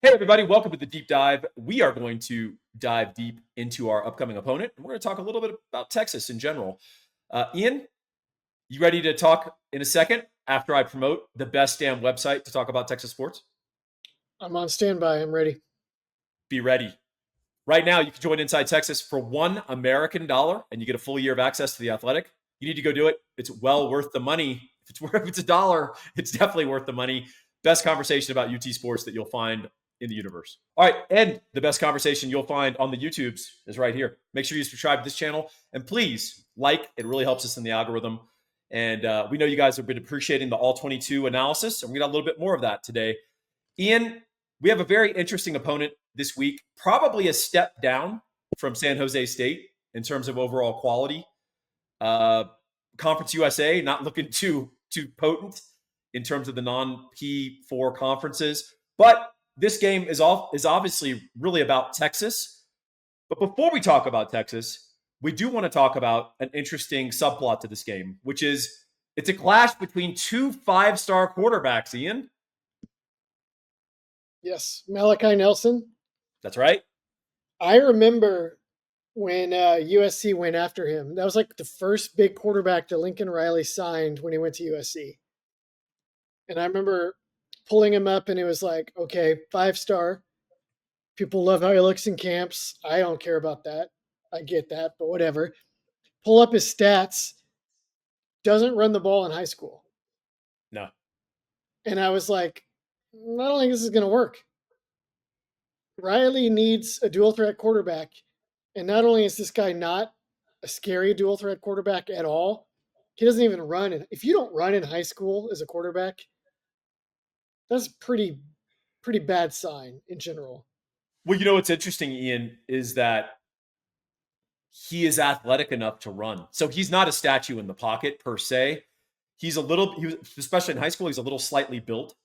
Hey, everybody, welcome to the deep dive. We are going to dive deep into our upcoming opponent, and we're going to talk a little bit about Texas in general. Ian, you ready to talk in a second after I promote the best damn website to talk about Texas sports? I'm on standby. I'm ready. Be ready. Right now, you can join Inside Texas for $1 American, and you get a full year of access to the Athletic. You need to go do it. It's well worth the money. If it's a dollar, it's definitely worth the money. Best conversation about UT sports that you'll find in the universe. All right, and the best conversation you'll find on the YouTubes is right here. Make sure you subscribe to this channel, and please like. It really helps us in the algorithm. And we know you guys have been appreciating the All 22 analysis, and we got a little bit more of that today. Ian, we have a very interesting opponent this week, probably a step down from San Jose State in terms of overall quality. Conference USA not looking too potent in terms of the non-P4 conferences, but this game is obviously really about Texas. But before we talk about Texas, we do want to talk about an interesting subplot to this game, which is it's a clash between two five-star quarterbacks, Ian. Yes, Malachi Nelson. That's right. I remember when USC went after him. That was like the first big quarterback that Lincoln Riley signed when he went to USC. And I remember pulling him up, and it was like, okay, 5-star. People love how he looks in camps. I don't care about that. I get that, but whatever. Pull up his stats. Doesn't run the ball in high school. No. And I was like, I don't think this is going to work. Riley needs a dual threat quarterback. And not only is this guy not a scary dual threat quarterback at all, he doesn't even run. And if you don't run in high school as a quarterback, that's a pretty bad sign in general. Well, you know what's interesting, Ian, is that he is athletic enough to run. So he's not a statue in the pocket per se. He's a little, especially in high school, he's a little slightly built.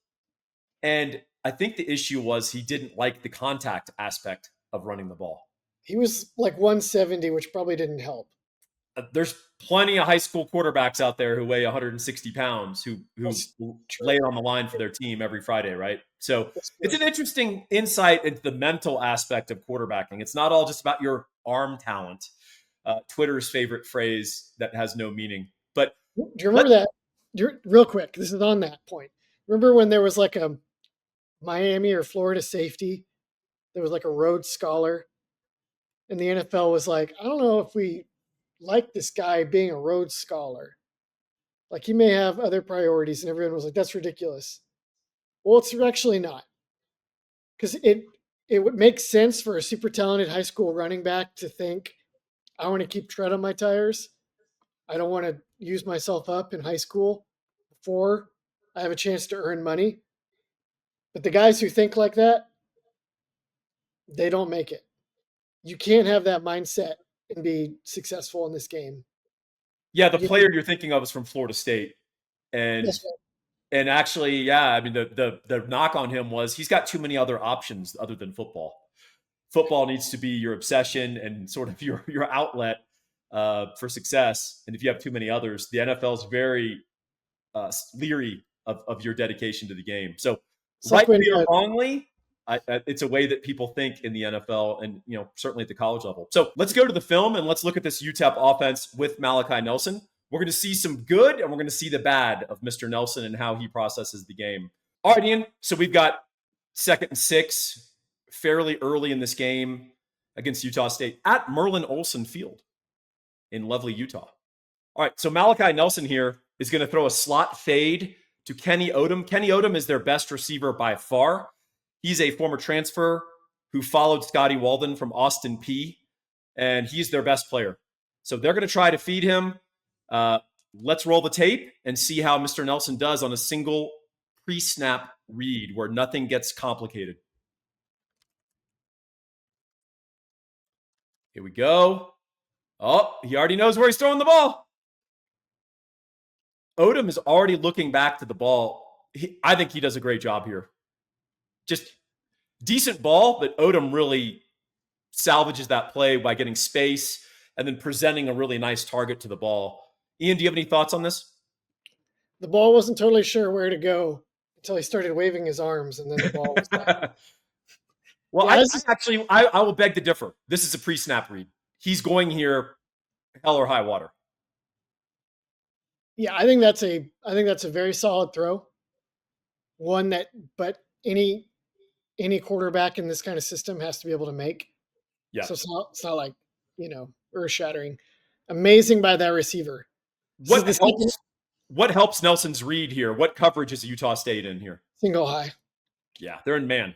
And I think the issue was he didn't like the contact aspect of running the ball. He was like 170, which probably didn't help. There's plenty of high school quarterbacks out there who weigh 160 pounds who That's lay true. it on the line for their team every Friday, right? So That's it's true. an interesting insight into the mental aspect of quarterbacking. It's not all just about your arm talent. Twitter's favorite phrase that has no meaning. But Do you let remember that? Real quick, this is on that point. Remember when there was like a Miami or Florida safety? There was like a Rhodes Scholar, and the NFL was like, I don't know if we like this guy being a Rhodes Scholar. Like he may have other priorities, and everyone was like, "That's ridiculous." Well, it's actually not, because it would make sense for a super talented high school running back to think, "I want to keep tread on my tires. I don't want to use myself up in high school before I have a chance to earn money." But the guys who think like that, they don't make it. You can't have that mindset and be successful in this game. yeah, the You need player you're thinking of is from Florida State, and that's right. actually, yeah, I mean the knock on him was he's got too many other options other than football. Football needs to be your obsession and sort of your outlet for success. And if you have too many others, the NFL is very leery of your dedication to the game. So, It's like when rightly or wrongly, it's a way that people think in the NFL and certainly at the college level. So let's go to the film and let's look at this UTEP offense with Malachi Nelson. We're going to see some good and we're going to see the bad of Mr. Nelson and how he processes the game. All right, Ian. So we've got 2nd and 6 fairly early in this game against Utah State at Merlin Olsen Field in lovely Utah. All right, so Malachi Nelson here is going to throw a slot fade to Kenny Odom. Kenny Odom is their best receiver by far. He's a former transfer who followed Scotty Walden from Austin Peay, and he's their best player. So they're going to try to feed him. Let's roll the tape and see how Mr. Nelson does on a single pre-snap read where nothing gets complicated. Here we go. Oh, he already knows where he's throwing the ball. Odom is already looking back to the ball. I think he does a great job here. Just decent ball, but Odom really salvages that play by getting space and then presenting a really nice target to the ball. Ian, do you have any thoughts on this? the ball wasn't totally sure where to go until he started waving his arms, and then the ball was there. Well, Yeah, I will beg to differ. This is a pre-snap read. He's going here, hell or high water. yeah, I think that's a very solid throw. One that, but any quarterback in this kind of system has to be able to make. So Yes. it's not like, earth shattering. Amazing by that receiver. This is What the second helps? What helps Nelson's read here? What coverage is Utah State in here? single high. Yeah, they're in man.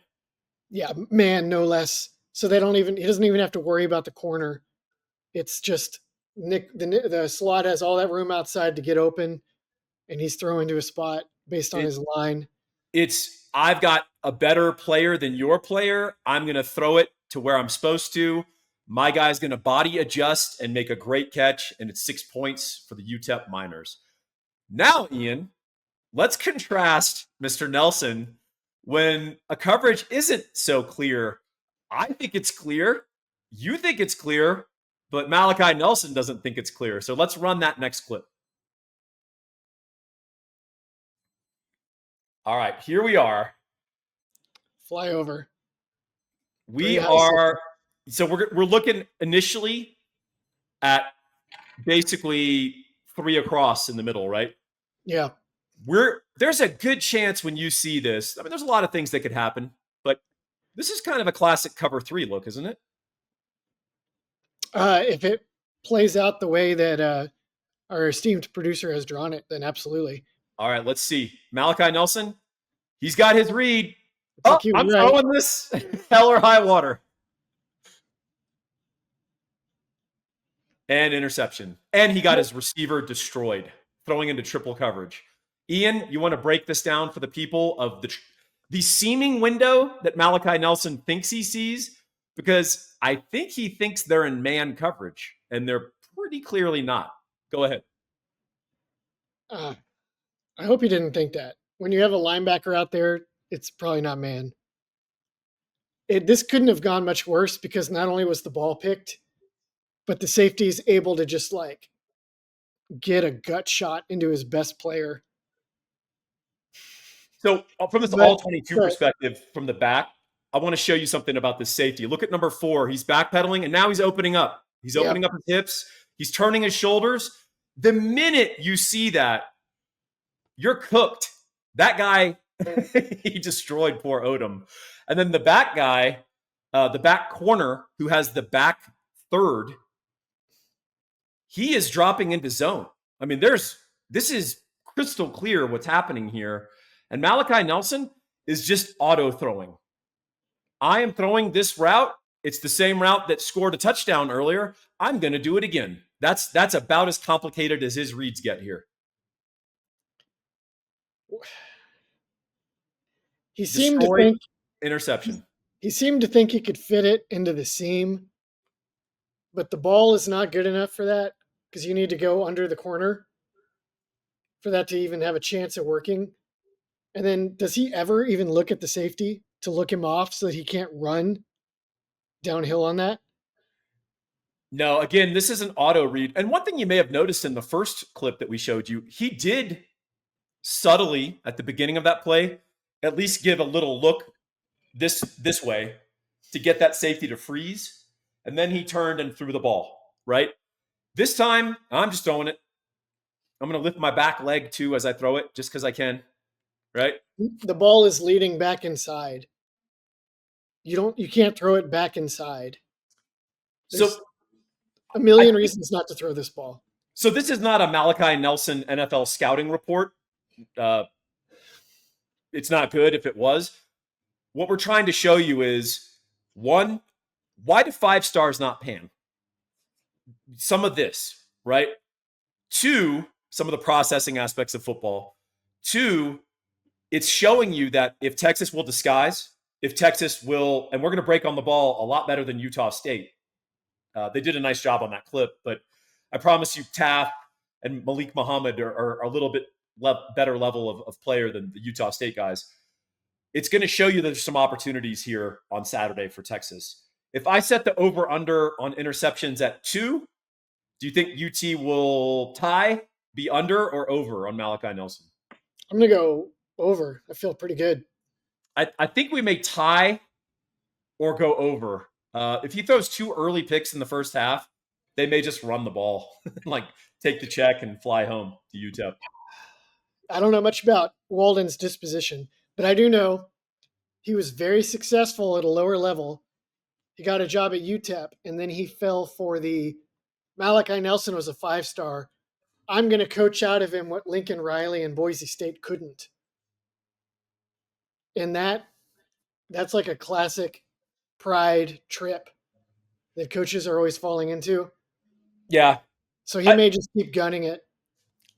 Yeah, man, no less. So he doesn't even have to worry about the corner. It's just the slot has all that room outside to get open, and he's throwing to a spot based on It, his line. it's I've got a better player than your player. I'm going to throw it to where I'm supposed to. My guy's going to body adjust and make a great catch, and it's 6 points for the UTEP Miners. Now, Ian, let's contrast Mr. Nelson when a coverage isn't so clear. I think it's clear. You think it's clear, but Malachi Nelson doesn't think it's clear. So let's run that next clip. All right, here we are. Fly over. We are so we're looking initially at basically 3 across in the middle, right? Yeah. There's a good chance when you see this. I mean, there's a lot of things that could happen, but this is kind of a classic cover 3 look, isn't it? If it plays out the way that our esteemed producer has drawn it, then absolutely. All right, let's see. Malachi Nelson, he's got his read. It's Oh, like he I'm was right. throwing this hell or high water. And interception. And he got his receiver destroyed, throwing into triple coverage. Ian, you want to break this down for the people of the seeming window that Malachi Nelson thinks he sees? Because I think he thinks they're in man coverage, and they're pretty clearly not. Go ahead. I hope you didn't think that. When you have a linebacker out there, it's probably not man. This couldn't have gone much worse because not only was the ball picked, but the safety is able to just like get a gut shot into his best player. So from this But all 22 perspective from the back, I want to show you something about this safety. Look at number 4. He's backpedaling, and now he's opening up. He's opening up his hips. He's turning his shoulders. The minute you see that, you're cooked. That guy, he destroyed poor Odom. And then the back guy, the back corner, who has the back third, he is dropping into zone. I mean, this is crystal clear what's happening here. And Malachi Nelson is just auto throwing. I am throwing this route. It's the same route that scored a touchdown earlier. I'm going to do it again. That's about as complicated as his reads get here. He seemed to think interception. He seemed to think he could fit it into the seam, but the ball is not good enough for that because you need to go under the corner for that to even have a chance at working. And then does he ever even look at the safety to look him off so that he can't run downhill on that? No, again, this is an auto read. And one thing you may have noticed in the first clip that we showed you, he did subtly at the beginning of that play at least give a little look this way to get that safety to freeze. And then he turned and threw the ball, right? This time, I'm just throwing it. I'm going to lift my back leg too as I throw it just because I can, right? The ball is leading back inside. You can't throw it back inside. There's So a million reasons not to throw this ball. So this is not a Malachi Nelson NFL scouting report. It's not good if it was. What we're trying to show you is, one, why do 5 stars not pan? Some of this, right? 2, some of the processing aspects of football. 2, it's showing you that if Texas will disguise, if Texas will, and we're going to break on the ball a lot better than Utah State. They did a nice job on that clip, but I promise you Taft and Malik Muhammad are a little bit better level of player than the Utah State guys. It's going to show you there's some opportunities here on Saturday for Texas. If I set the over-under on interceptions at 2, do you think UT will tie, be under, or over on Malachi Nelson? I'm going to go over. I feel pretty good. I think we may tie or go over. If he throws 2 early picks in the first half, they may just run the ball, like take the check and fly home to UTEP. I don't know much about Walden's disposition, but I do know he was very successful at a lower level. He got a job at UTEP, and then he fell for the Malachi Nelson was a 5-star. I'm going to coach out of him what Lincoln Riley and Boise State couldn't. And that's like a classic pride trip that coaches are always falling into. Yeah. So he I, may just keep gunning it.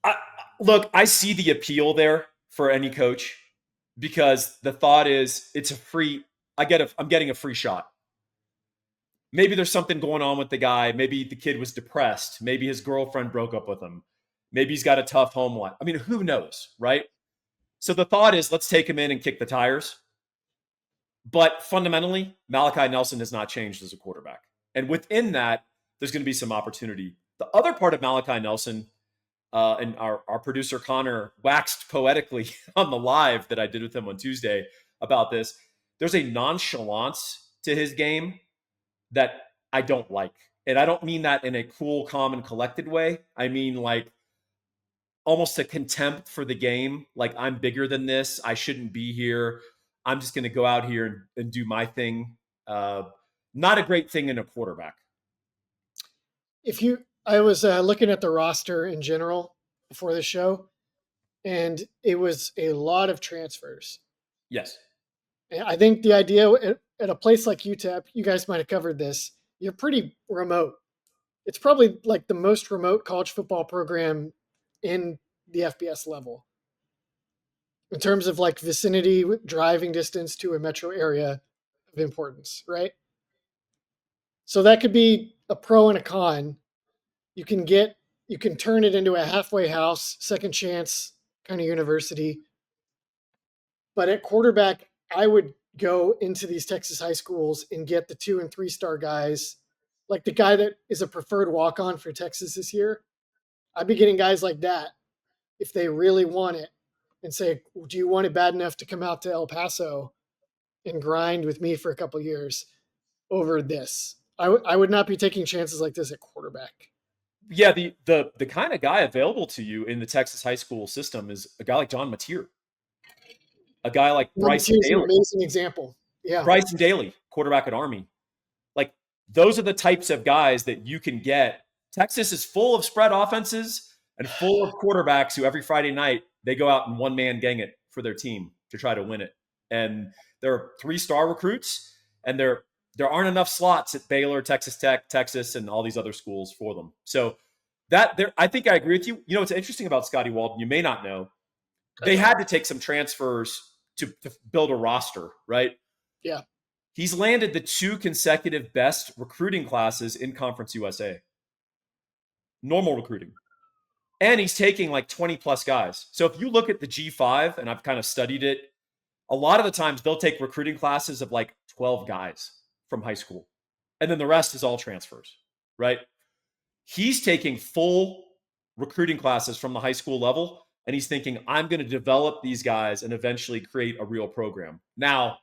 I, look, I see the appeal there for any coach because the thought is it's a free. I'm getting a free shot. Maybe there's something going on with the guy. Maybe the kid was depressed. Maybe his girlfriend broke up with him. Maybe he's got a tough home life. I mean, who knows, right? So the thought is let's take him in and kick the tires. But fundamentally, Malachi Nelson has not changed as a quarterback. And within that, there's going to be some opportunity. The other part of Malachi Nelson, and our producer Connor waxed poetically on the live that I did with him on Tuesday about this. There's a nonchalance to his game that I don't like. And I don't mean that in a cool, calm, and collected way. I mean like almost a contempt for the game. Like I'm bigger than this. I shouldn't be here. I'm just going to go out here and do my thing. Not a great thing in a quarterback. I was looking at the roster in general before the show, and it was a lot of transfers. Yes. And I think the idea at a place like UTEP, you guys might have covered this. You're pretty remote. It's probably like the most remote college football program in the FBS level in terms of like vicinity, driving distance to a metro area of importance, right? So that could be a pro and a con. You can turn it into a halfway house, second chance kind of university. But at quarterback, I would go into these Texas high schools and get the 2 and 3-star guys, like the guy that is a preferred walk on for Texas this year. I'd be getting guys like that if they really want it and say, do you want it bad enough to come out to El Paso and grind with me for a couple years over this? I would not be taking chances like this at quarterback. Yeah, the kind of guy available to you in the Texas high school system is a guy like John Mateer, a guy like Bryson Here's an Daly. amazing example. Yeah. Bryson Daly, quarterback at Army. Like those are the types of guys that you can get. Texas is full of spread offenses and full of quarterbacks who every Friday night they go out and one man gang it for their team to try to win it. And there are 3-star recruits, and there aren't enough slots at Baylor, Texas Tech, Texas, and all these other schools for them. So that there, I think I agree with you. You know what's interesting about Scotty Walden? You may not know they had to take some transfers to build a roster, right? Yeah. He's landed the 2 consecutive best recruiting classes in Conference USA. Normal recruiting. And he's taking like 20 plus guys. So if you look at the G5, and I've kind of studied it, a lot of the times they'll take recruiting classes of like 12 guys from high school. And then the rest is all transfers, right? He's taking full recruiting classes from the high school level. And he's thinking, I'm going to develop these guys and eventually create a real program. Now,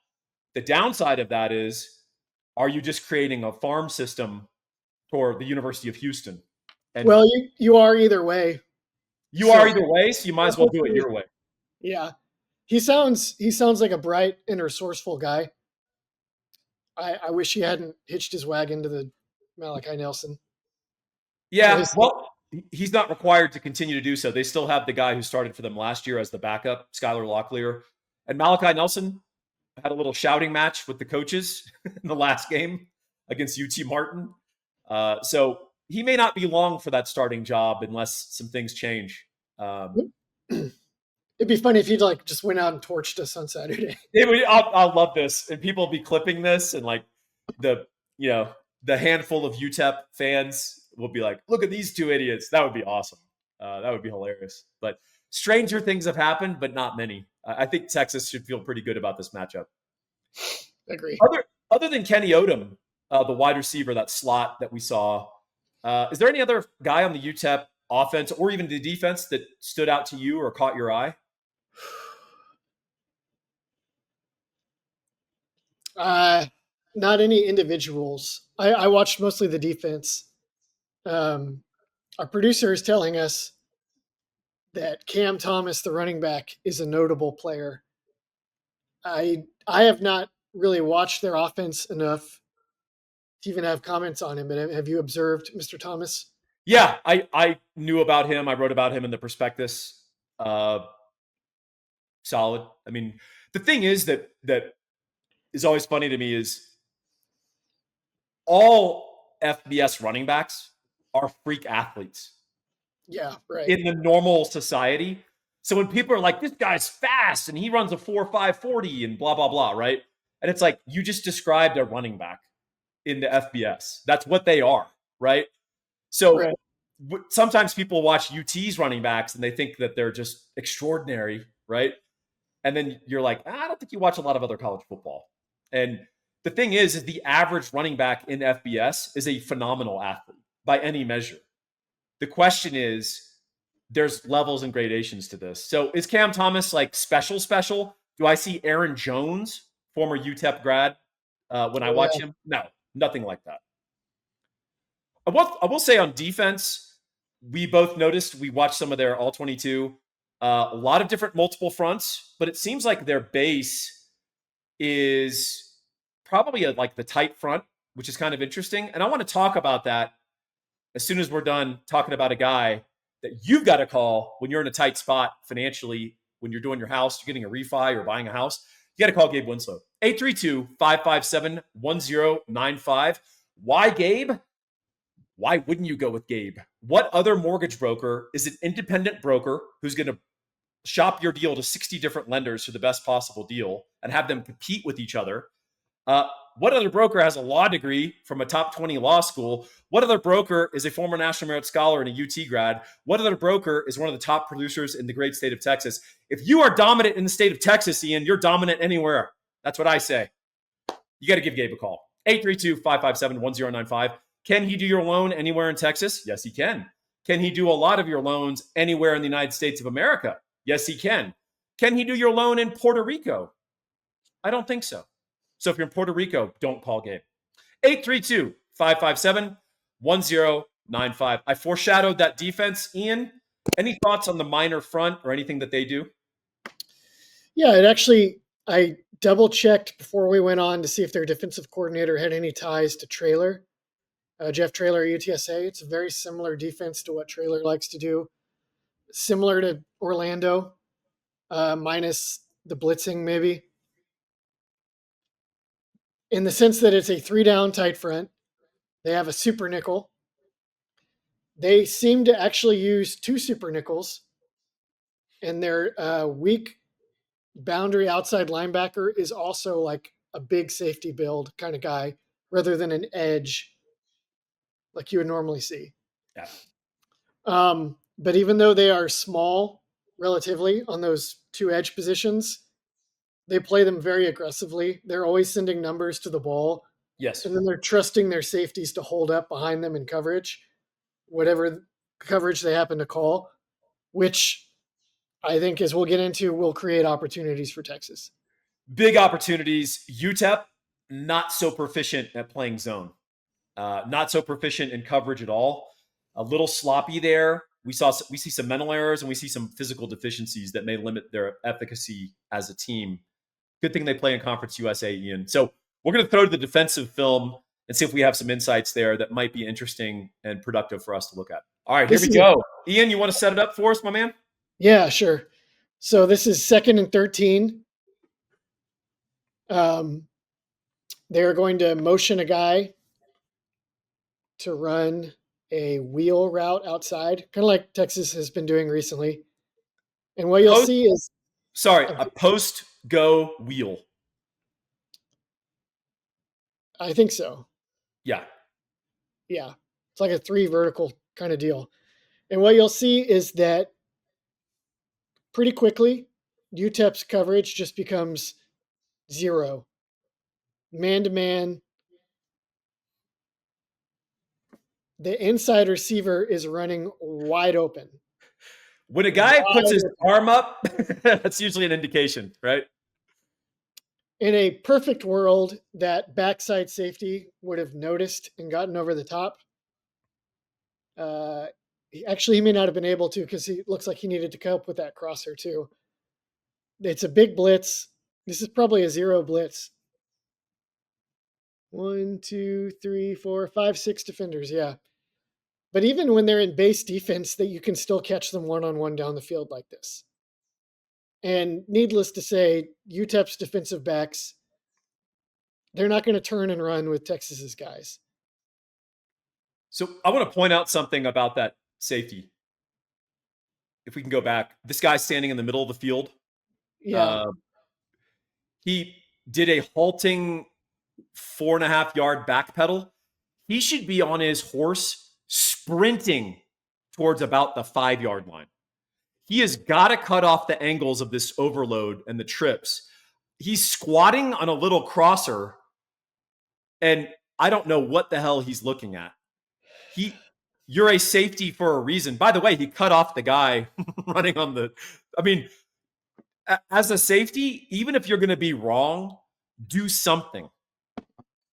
the downside of that is, are you just creating a farm system for the University of Houston? And well, you are either way. You are either way, so you might as well do it your way. Yeah. He sounds like a bright and resourceful guy. I wish he hadn't hitched his wagon to the Malachi Nelson. Yeah, well, he's not required to continue to do so. They still have the guy who started for them last year as the backup, Skylar Locklear. And Malachi Nelson had a little shouting match with the coaches in the last game against UT Martin. So he may not be long for that starting job unless some things change. It'd be funny if he'd like just went out and torched us on Saturday. I'll love this, and people will be clipping this, and like the handful of UTEP fans will be like, "Look at these 2 idiots." That would be awesome. That would be hilarious. But stranger things have happened, but not many. I think Texas should feel pretty good about this matchup. Agree. Other than Kenny Odom, the wide receiver, that slot that we saw, is there any other guy on the UTEP offense or even the defense that stood out to you or caught your eye? not any individuals. I watched mostly the defense. Um, our producer is telling us that Cam Thomas, the running back, is a notable player. I have not really watched their offense enough to even have comments on him. But have you observed Mr. Thomas? Yeah, I knew about him. I wrote about him in the prospectus. Uh, Solid. I mean, the thing is that is always funny to me is all FBS running backs are freak athletes Yeah, right. in the normal society. So when people are like, this guy's fast and he runs a 4.5 40 and blah, blah, blah, right? And it's like, you just described a running back in the FBS. That's what they are, right? So Right. sometimes people watch UT's running backs and they think that they're just extraordinary, right? And then you're like, I don't think you watch a lot of other college football. And the thing is the average running back in FBS is a phenomenal athlete by any measure. The question is, there's levels and gradations to this. So is Cam Thomas like special, special? Do I see Aaron Jones, former UTEP grad, when I Oh watch yeah. him? No, nothing like that. I will say on defense, we both noticed we watched some of their all 22, a lot of different multiple fronts, but it seems like their base is probably like the tight front, which is kind of interesting. And I want to talk about that as soon as we're done talking about a guy that you've got to call when you're in a tight spot financially, when you're doing your house, you're getting a refi or buying a house. You got to call Gabe Winslow. 832-557-1095. Why Gabe? Why wouldn't you go with Gabe? What other mortgage broker is an independent broker who's going to shop your deal to 60 different lenders for the best possible deal and have them compete with each other? Uh, what other broker has a law degree from a top 20 law school? What other broker is a former National Merit Scholar and a UT grad? What other broker is one of the top producers in the great state of Texas? If you are dominant in the state of Texas, Ian, you're dominant anywhere. That's what I say. You got to give Gabe a call. 832-557-1095. Can he do your loan anywhere in Texas? Yes, he can. Can he do a lot of your loans anywhere in the United States of America? Yes, he can. Can he do your loan in Puerto Rico? I don't think so. So if you're in Puerto Rico, don't call Gabe. 832-557-1095. I foreshadowed that defense. Ian, any thoughts on the minor front or anything that they do? Yeah, it actually, I double checked before we went on to see if their defensive coordinator had any ties to Traylor, Jeff Traylor at UTSA. It's a very similar defense to what Traylor likes to do, similar to Orlando, minus the blitzing maybe, in the sense that it's a three down tight front. They have a super nickel. They seem to actually use two super nickels, and their weak boundary outside linebacker is also like a big safety build kind of guy rather than an edge like you would normally see. Yeah. But even though they are small relatively on those two edge positions, they play them very aggressively. They're always sending numbers to the ball, Yes. and then they're trusting their safeties to hold up behind them in coverage, whatever coverage they happen to call, which I think, as we'll get into, will create opportunities for Texas. Big opportunities. UTEP, not so proficient at playing zone. Not so proficient in coverage at all. A little sloppy there. We see some mental errors and we see some physical deficiencies that may limit their efficacy as a team. Good thing they play in Conference USA, Ian. So we're going to throw to the defensive film and see if we have some insights there that might be interesting and productive for us to look at. All right, here This we is a, go. Ian, you want to set it up for us, my man? yeah, sure. So this is 2nd and 13. Um, they're going to motion a guy to run a wheel route outside, kind of like Texas has been doing recently. And what you'll Post, see is, a post go wheel. I think so. Yeah. Yeah. It's like a 3 vertical kind of deal. And what you'll see is that pretty quickly, UTEP's coverage just becomes 0. Man to man, the inside receiver is running wide open. When a guy puts Wide his open. arm up, that's usually an indication, right? In a perfect world, that backside safety would have noticed and gotten over the top. Uh, Actually, he may not have been able to because he looks like he needed to cope with that crosser too. It's a big blitz. This is probably a zero blitz. One, two, three, four, five, six defenders. Yeah. But even when they're in base defense, that you can still catch them one on one down the field like this. And needless to say, UTEP's defensive backs, they're not going to turn and run with Texas's guys. So I want to point out something about that safety. If we can go back, this guy standing in the middle of the field, Yeah. uh, he did a halting 4.5 yard back pedal. He should be on his horse sprinting towards about the 5 yard line. He has got to cut off the angles of this overload and the trips. He's squatting on a little crosser, and I don't know what the hell he's looking at. You're a safety for a reason. By the way, he cut off the guy running on the. I mean, as a safety, even if you're going to be wrong, do something.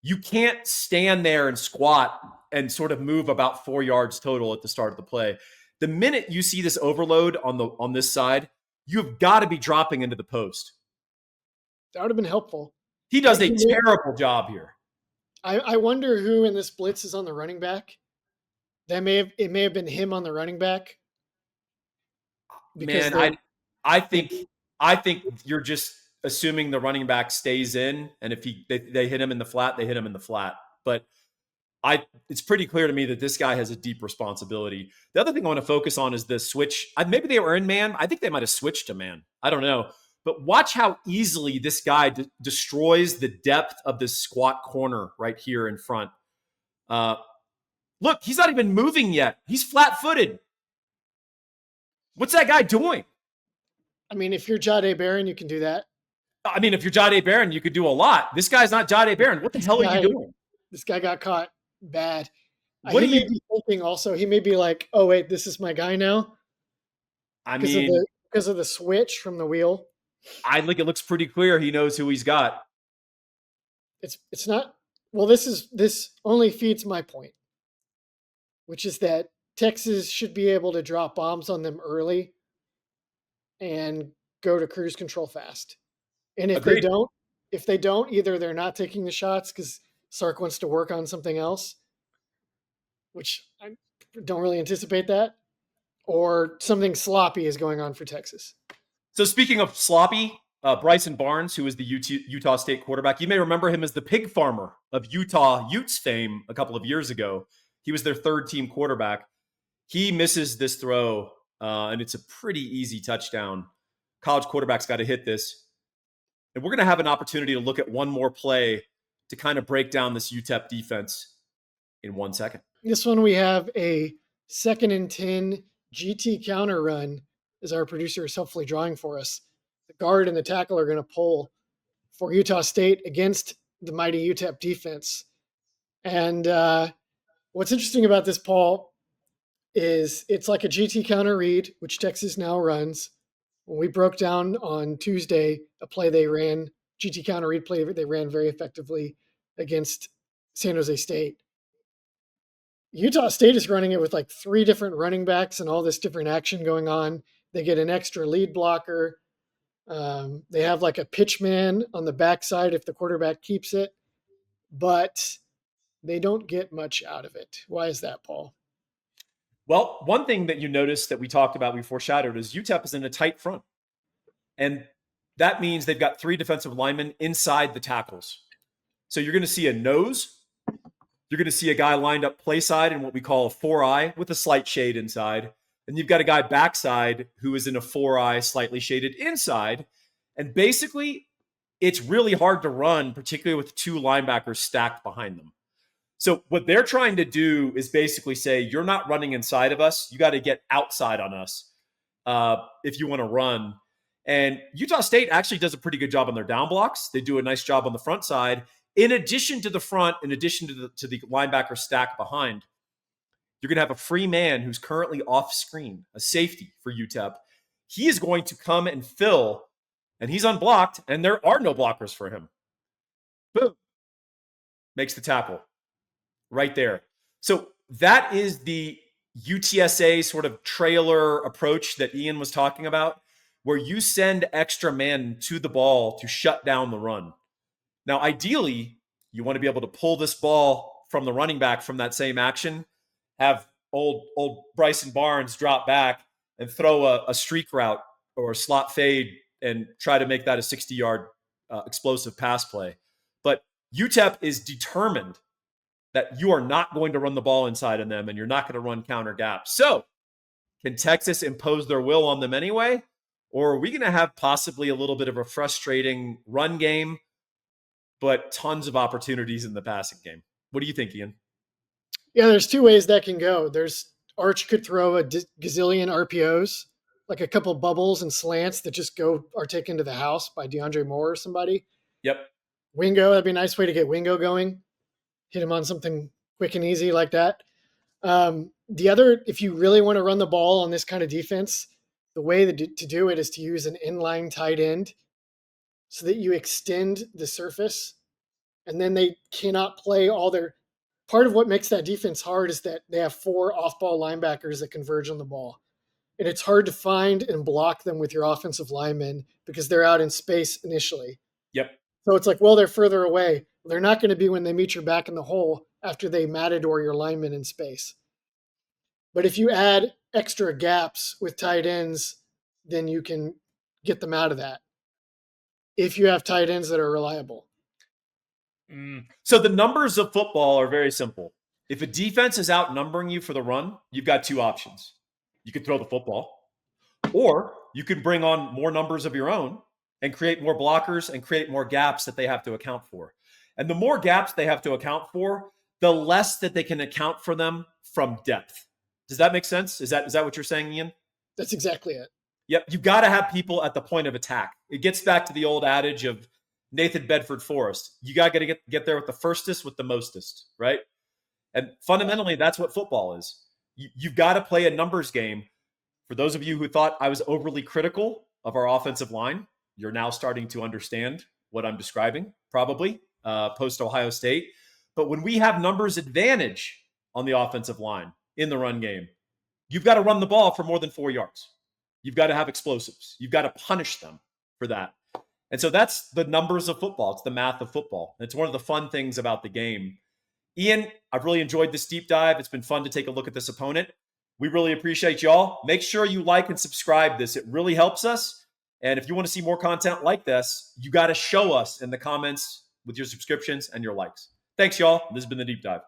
You can't stand there and squat and sort of move about 4 yards total at the start of the play. The minute you see this overload on this side, you've got to be dropping into the post. That would have been helpful. He does a terrible job here. I wonder who in this blitz is on the running back. It may have been him on the running back. Man, I think you're just assuming the running back stays in, and if they hit him in the flat, they hit him in the flat. But it's pretty clear to me that this guy has a deep responsibility. The other thing I want to focus on is the switch. Maybe they were in man. I think they might have switched to man. I don't know. But watch how easily this guy destroys the depth of this squat corner right here in front. Look, he's not even moving yet. He's flat-footed. What's that guy doing? I mean, if you're Jahdae Barron, you can do that. I mean, if you're Jahdae Barron, you could do a lot. This guy's not Jahdae Barron. What the hell are you doing? This guy got caught bad. What he may be thinking also, he may be like, oh, wait, this is my guy now? I mean, because of the switch from the wheel. I think it looks pretty clear he knows who he's got. It's not. Well, this only feeds my point, which is that Texas should be able to drop bombs on them early and go to cruise control fast. And if they don't, either they're not taking the shots because Sark wants to work on something else, which I don't really anticipate that, or something sloppy is going on for Texas. So speaking of sloppy, Bryson Barnes, who is the Utah State quarterback, you may remember him as the pig farmer of Utah Utes fame a couple of years ago. He was their third team quarterback. He misses this throw, and it's a pretty easy touchdown. College quarterbacks got to hit this. And we're going to have an opportunity to look at one more play to kind of break down this UTEP defense in 1 second. This one, we have a 2nd and 10 GT counter run, as our producer is helpfully drawing for us. The guard and the tackle are going to pull for Utah State against the mighty UTEP defense. And what's interesting about this, Paul, is it's like a GT counter read, which Texas now runs. When we broke down on Tuesday a play they ran, GT counter read play they ran very effectively against San Jose State. Utah State is running it with like 3 different running backs and all this different action going on. They get an extra lead blocker. They have like a pitch man on the backside if the quarterback keeps it, but they don't get much out of it. Why is that, Paul? Well, one thing that you noticed that we talked about, we foreshadowed, is UTEP is in a tight front. And that means they've got 3 defensive linemen inside the tackles. So you're going to see a nose. You're going to see a guy lined up play side in what we call a 4-eye with a slight shade inside. And you've got a guy backside who is in a 4-eye, slightly shaded inside. And basically, it's really hard to run, particularly with 2 linebackers stacked behind them. So what they're trying to do is basically say, you're not running inside of us. You got to get outside on us if you want to run. And Utah State actually does a pretty good job on their down blocks. They do a nice job on the front side. In addition to the front, in addition to the linebacker stack behind, you're going to have a free man who's currently off screen, a safety for UTEP. He is going to come and fill, and he's unblocked, and there are no blockers for him. Boom. Makes the tackle right there. So that is the UTSA sort of trailer approach that Ian was talking about, where you send extra men to the ball to shut down the run. Now, ideally, you want to be able to pull this ball from the running back from that same action, have old Bryson Barnes drop back and throw a streak route or a slot fade and try to make that a 60-yard explosive pass play. But UTEP is determined that you are not going to run the ball inside of them and you're not going to run counter gaps. So can Texas impose their will on them anyway? Or are we going to have possibly a little bit of a frustrating run game, but tons of opportunities in the passing game? What do you think, Ian? Yeah, there's two ways that can go. There's Arch could throw a gazillion RPOs, like a couple bubbles and slants that just are taken to the house by DeAndre Moore or somebody. Yep. Wingo, that'd be a nice way to get Wingo going. Hit him on something quick and easy like that. The other, if you really want to run the ball on this kind of defense, the way to do it is to use an inline tight end so that you extend the surface, and then they cannot play all their. Part of what makes that defense hard is that they have 4 off-ball linebackers that converge on the ball. And it's hard to find and block them with your offensive linemen because they're out in space initially. Yep. So it's like, well, they're further away. They're not going to be when they meet your back in the hole after they matador your linemen in space. But if you add extra gaps with tight ends, then you can get them out of that if you have tight ends that are reliable. So the numbers of football are very simple. If a defense is outnumbering you for the run, you've got 2 options. You could throw the football, or you could bring on more numbers of your own and create more blockers and create more gaps that they have to account for. And the more gaps they have to account for, the less that they can account for them from depth. Does that make sense? Is that what you're saying, Ian? That's exactly it. Yep. You got to have people at the point of attack. It gets back to the old adage of Nathan Bedford Forrest. You got to get there with the firstest, with the mostest, right? And fundamentally, that's what football is. You've got to play a numbers game. For those of you who thought I was overly critical of our offensive line, you're now starting to understand what I'm describing, probably, post-Ohio State. But when we have numbers advantage on the offensive line in the run game, you've got to run the ball for more than 4 yards. You've got to have explosives. You've got to punish them for that. And so that's the numbers of football. It's the math of football. It's one of the fun things about the game. Ian, I've really enjoyed this deep dive. It's been fun to take a look at this opponent. We really appreciate y'all. Make sure you like and subscribe this. It really helps us. And if you want to see more content like this, you got to show us in the comments with your subscriptions and your likes. Thanks, y'all. This has been the Deep Dive.